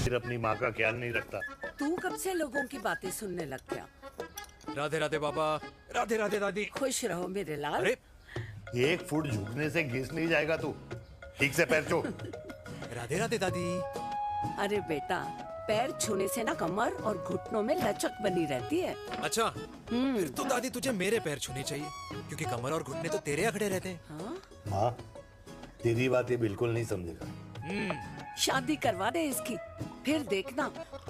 फिर अपनी माँ का ख्याल नहीं रखता। तू कब से लोगों की बातें सुनने लग गया? राधे राधे बाबा, राधे राधे दादी। खुश रहो मेरे लाल। अरे 1 फुट झुकने से घिस नहीं जाएगा तू। ठीक से पैर छू। राधे राधे दादी। अरे बेटा, पैर छूने से ना कमर और घुटनों में लचक बनी रहती है। अच्छा, फिर तो दादी तुझे मेरे पैर छूने चाहिए, क्योंकि कमर और घुटने तो तेरे अखड़े रहते हैं। हाँ? माँ, तेरी बात ये बिल्कुल नहीं समझेगा। शादी करवा दे इसकी, फिर देखना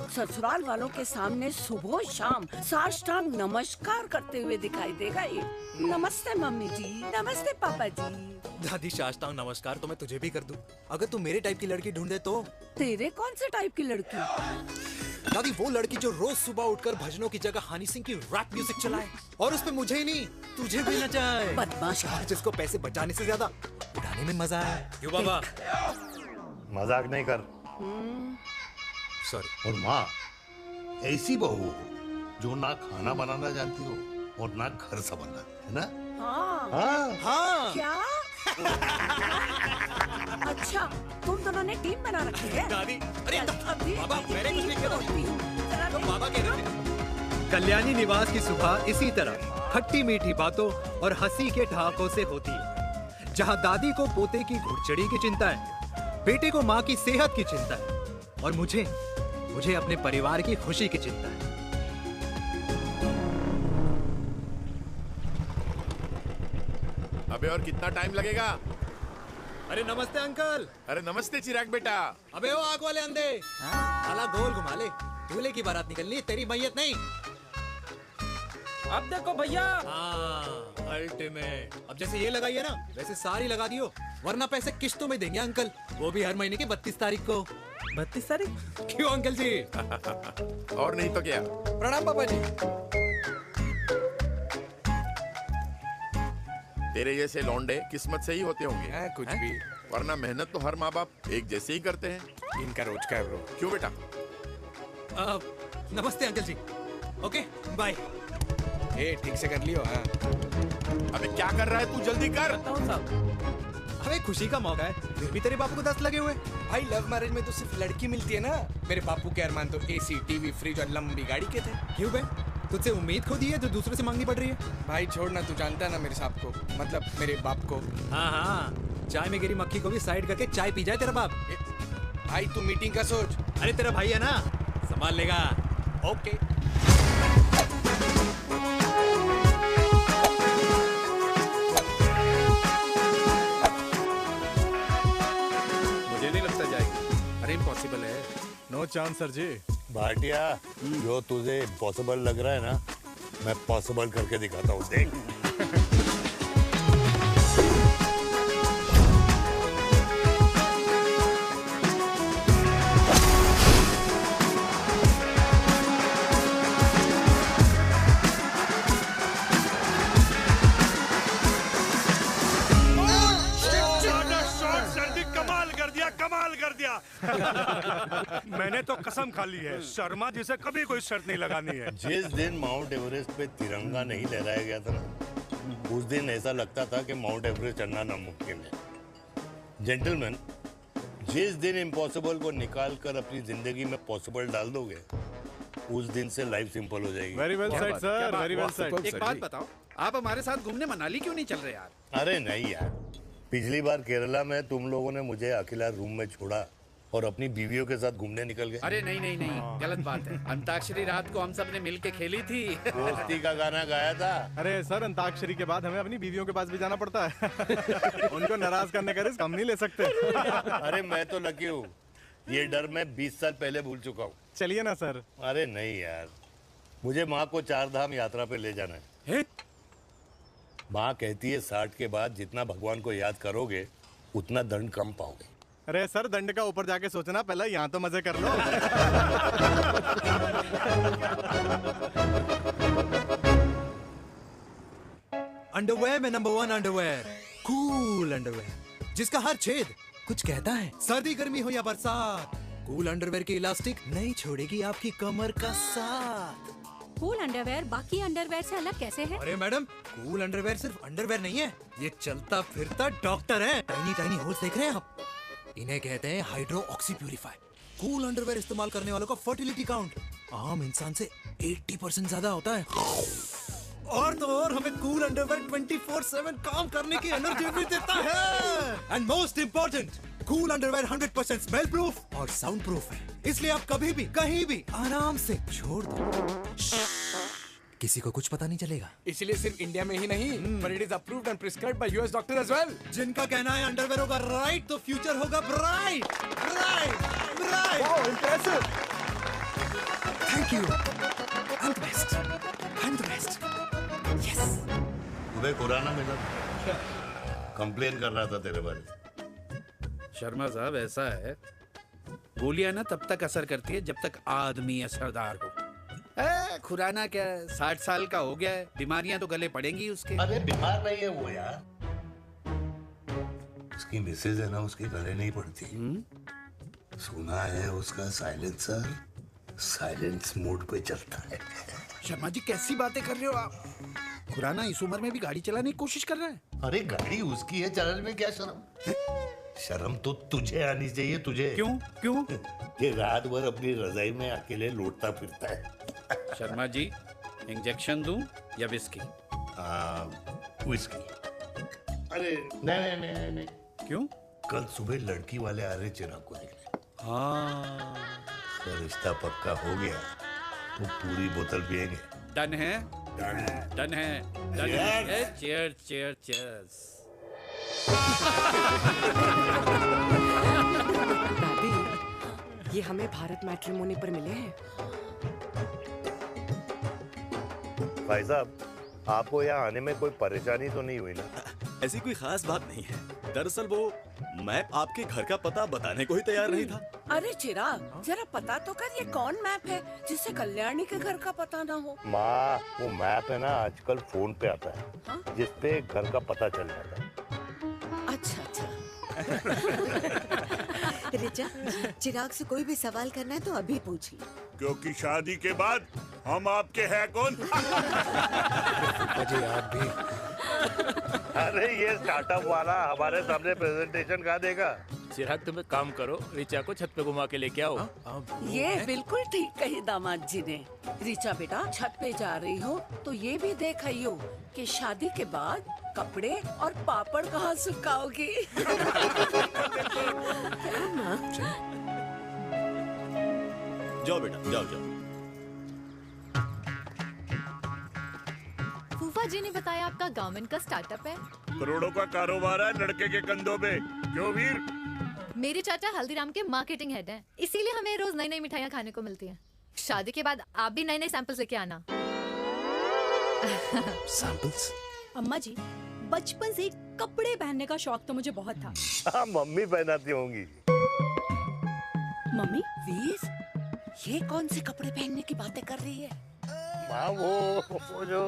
ससुराल वालों के सामने सुबह शाम साष्टांग नमस्कार करते हुए दिखाई देगा ये। नमस्ते मम्मी जी, नमस्ते पापा जी। दादी साष्टांग नमस्कार तो मैं तुझे भी कर दूं, अगर तू मेरे टाइप की लड़की ढूंढे तो। तेरे कौन से टाइप की लड़की? दादी वो लड़की जो रोज सुबह उठकर भजनों की जगह हनी सिंह की रैप म्यूजिक चलाए, और उसपे मुझे ही नहीं तुझे भी नचाए। बदमाश। और जिसको पैसे बचाने से ज्यादा उड़ाने में मजा आए। क्यों बाबा? मजाक नहीं कर। सॉरी। और माँ, ऐसी बहू हो जो ना खाना बनाना जानती हो और ना घर संभालना, है ना? हाँ। हाँ। हाँ क्या? अच्छा, तुम दोनों ने टीम बना रखी है? दादी, अरे अभी बाबा, मैंने कुछ नहीं किया। जरा तो बाबा कह रहे थे। कल्याणी निवास की सुबह इसी तरह खट्टी मीठी बातों और हंसी के ठहाकों से होती है, जहां दादी को पोते की घुड़चड़ी की चिंता है, बेटे को माँ की सेहत की चिंता है, और मुझे अपने परिवार की खुशी की चिंता है। अबे और कितना टाइम लगेगा? अरे नमस्ते अंकल। अरे नमस्ते चिराग बेटा। अबे वो आग वाले अंधे, साला गोल घुमा ले। दूल्हे की बारात निकलनी, तेरी मैयत नहीं। अब देखो भैया। हाँ, अल्टीमेट। अब जैसे ये लगाई है ना, वैसे सारी लगा दियो, वरना पैसे किश्तों में देंगे अंकल, वो भी हर महीने की 32 तारीख को। 32 तारीख? क्यों अंकल जी? और नहीं तो क्या। प्रणाम पापा जी। तेरे जैसे लौंडे किस्मत से ही होते होंगे। कुछ हैं? भी। वरना मेहनत तो हर माँ बाप एक जैसे ही करते हैं। इनका रोज का है ब्रो। क्यों बेटा? नमस्ते अंकल जी। Okay bye. ए ठीक से कर लियो। हाँ अबे क्या कर रहा है तू? जल्दी कर। अबे खुशी का मौका है, फिर भी तेरे बापू को 10 लगे हुए। भाई लव मैरिज में तो सिर्फ लड़की मिलती है ना। मेरे बापू के अरमान तो एसी, टीवी, फ्रिज और लंबी गाड़ी के थे। क्यों बे? तुझसे उम्मीद खो दी है जो दूसरे से मांगनी पड़ रही है? भाई छोड़ना, तू जानता है ना मेरे साहब को, मतलब मेरे बाप को। हाँ हाँ, चाय में गिरी मक्खी को भी साइड करके चाय पी जाए तेरा बाप। भाई तू मीटिंग का सोच। अरे तेरा भाई है ना, संभाल लेगा। ओके। मुझे नहीं लगता जाएगी। अरे इम्पॉसिबल है। नो चांस सर जी। भाटिया, जो तुझे इम्पॉसिबल लग रहा है ना, मैं पॉसिबल करके दिखाता हूँ, देख। मैंने तो कसम खा ली है, शर्मा जी से कभी कोई शर्त नहीं लगानी है। जिस दिन माउंट एवरेस्ट पे तिरंगा नहीं लहराया गया था ना, उस दिन ऐसा लगता था कि माउंट एवरेस्ट चढ़ना नामुमकिन है। जेंटलमैन, जिस दिन इम्पॉसिबल को निकाल कर अपनी जिंदगी में पॉसिबल डाल दोगे, उस दिन से लाइफ सिंपल हो जाएगी। Very well said sir, very well said. एक बात बताओ, आप हमारे साथ घूमने मनाली क्यों नहीं चल रहे यार? अरे नहीं यार, पिछली बार केरला में तुम लोगों ने मुझे अकेला रूम में छोड़ा और अपनी बीवियों के साथ घूमने निकल गए। अरे नहीं नहीं नहीं, गलत बात है। अंताक्षरी रात को हम सब ने मिल के खेली थी। दोस्ती का गाना गाया था। अरे सर, अंताक्षरी के बाद हमें अपनी बीवियों के पास भी जाना पड़ता है। उनको नाराज करने का रिस्क हम नहीं ले सकते। अरे मैं तो लकी हूँ, ये डर मैं 20 साल पहले भूल चुका हूँ। चलिए ना सर। अरे नहीं यार, मुझे माँ को 4 धाम यात्रा पे ले जाना है। माँ कहती है 60 के बाद जितना भगवान को याद करोगे उतना दंड कम पाओगे। अरे सर, दंड का ऊपर जाके सोचना, पहले यहाँ तो मजे कर लो। अंडरवेयर में नंबर 1 अंडरवेयर, कूल अंडरवेयर, जिसका हर छेद कुछ कहता है। सर्दी गर्मी हो या बरसात, कूल अंडरवेयर की इलास्टिक नहीं छोड़ेगी आपकी कमर का साथ। कूल अंडरवेयर बाकी अंडरवेयर से अलग कैसे है? अरे मैडम, कूल अंडरवेयर सिर्फ अंडरवेयर नहीं है, ये चलता फिरता डॉक्टर है। टाइनी टाइनी होल्स देख रहे हैं आप? इन्हें कहते हैं hydro oxy purify. Cool underwear इस्तेमाल करने वालों का फर्टिलिटी काउंट आम इंसान से 80% ज्यादा होता है। और तो और हमें कूल अंडरवेयर 24/7 काम करने की एनर्जी भी देता है। And most important, cool underwear 100% smell proof और साउंड प्रूफ है, इसलिए आप कभी भी कहीं भी आराम से छोड़ दो, किसी को कुछ पता नहीं चलेगा। इसलिए सिर्फ इंडिया में ही नहीं, but it is approved and prescribed by US doctor as well. जिनका कहना है अंडरवेयर होगा राइट तो फ्यूचर होगा bright. Bright bright. Wow, impressive. Thank you. I'm the best. I'm the best. Yes. तुम्हें खुराना मिला, कंप्लेन कर रहा था तेरे बारे में। शर्मा साहब, ऐसा है, गोलियां ना तब तक असर करती है जब तक आदमी असरदार हो। खुराना क्या, 60 साल का हो गया है, बीमारियां तो गले पड़ेंगी उसके। अरे बीमार नहीं है वो यार, उसकी मिसेज है ना, उसकी गले नहीं पड़ती। सुना है उसका साइलेंसर साइलेंस मोड पे चलता है। शर्मा जी, कैसी बातें कर रहे हो आप? खुराना इस उम्र में भी गाड़ी चलाने की कोशिश कर रहा है। अरे गाड़ी उसकी है, चलाने में क्या शर्म? शर्म तो तुझे आनी चाहिए, तुझे। क्यों क्यों? ये रात भर अपनी रजाई में अकेले लौटता फिरता है। शर्मा जी, इंजेक्शन दूं या विस्की? विस्की। अरे नहीं नहीं नहीं नहीं। क्यों? कल सुबह लड़की वाले आ रहे चिराग को देखने। हाँ, तो रिश्ता पक्का हो गया तो पूरी बोतल पिएंगे। डन है, डन है, डन है। Cheer cheer cheers. दादी, ये हमें भारत मैट्रिमोनी पर मिले हैं। भाई साहब, आपको यहाँ आने में कोई परेशानी तो नहीं हुई ना? ऐसी कोई खास बात नहीं है। दरअसल वो मैप आपके घर का पता बताने को ही तैयार नहीं था। अरे चिराग, जरा पता तो कर, ये कौन मैप है जिससे कल्याणी के घर का पता ना हो? माँ, वो मैप है ना आजकल फोन पे आता है, जिसपे घर का पता चल जाता है। अच्छा अच्छा। रिचा, चिराग से कोई भी सवाल करना है तो अभी पूछिए, क्योंकि शादी के बाद हम आपके हैं कौन? अजय आप भी। अरे ये स्टार्टअप वाला हमारे सामने प्रेजेंटेशन कहाँ देगा? चिराग, तुम एक काम करो, रिचा को छत पे घुमा के लेके आओ। ये बिल्कुल ठीक कही दामाद जी ने। रिचा बेटा, छत पे जा रही हो तो ये भी देख आइयो कि शादी के बाद कपड़े और पापड़ कहाँ सुखाओगी। जाओ बेटा, जाओ जाओ। फूफा जी ने बताया आपका गवर्नमेंट का स्टार्टअप है। करोड़ों का कारोबार है लड़के के कंधों पे। क्यों वीर? मेरे चाचा हल्दीराम के मार्केटिंग हेड हैं, इसीलिए हमें रोज नई नई मिठाइयाँ खाने को मिलती हैं। शादी के बाद आप भी नए नए सैंपल्स लेके आना। सैंपल्स? अम्मा जी, बचपन से कपड़े पहनने का शौक तो मुझे बहुत था। हाँ, मम्मी पहनाती होंगी। मम्मी? वीर, ये कौन से कपड़े पहनने की बातें कर रही है? माँ, वो जो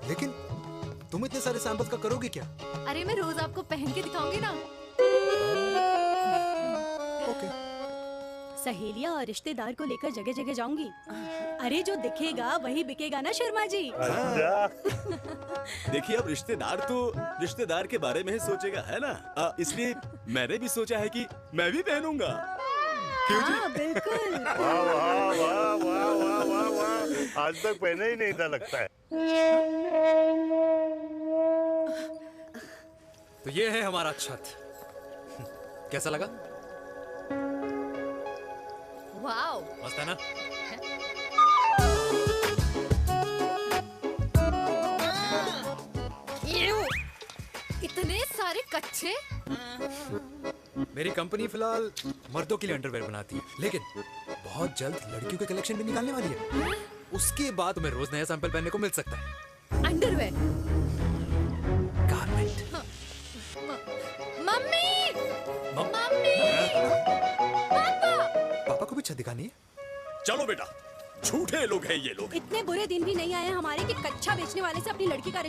लेकिन तुम इतने सारे सैंपल्स का करोगे क्या? अरे मैं रोज आपको पहन के दिखाऊंगी ना। ओके। सहेलियां और रिश्तेदार को लेकर जगह जगह जाऊंगी। अरे जो दिखेगा वही बिकेगा ना शर्मा जी। देखिए, अब रिश्तेदार तो रिश्तेदार के बारे में ही सोचेगा, है ना? इसलिए मैंने भी सोचा है कि मैं भी पहनूंगा। हाँ, बिल्कुल। वाह वाह वाह वाह वाह वाह वाह, आज तक पहने ही नहीं था लगता है। तो ये है हमारा छत। कैसा लगा? वाओ, मस्त है ना? इतने सारे कच्चे। मेरी कंपनी फिलहाल मर्दों के लिए अंडरवेयर बनाती है, लेकिन बहुत जल्द लड़कियों के कलेक्शन भी निकालने वाली है। उसके बाद तुम्हें रोज नया सैंपल पहनने को मिल सकता है। अंडरवेयर? गारमेंट। मम्मी! मम्मी! पापा! पापा को भी छत दिखानी है? चलो बेटा, झूठे लोग हैं ये लोग। इतने बुरे दिन भी नहीं आए हमारे कि कच्चा बेचने वाले से अपनी लड़की का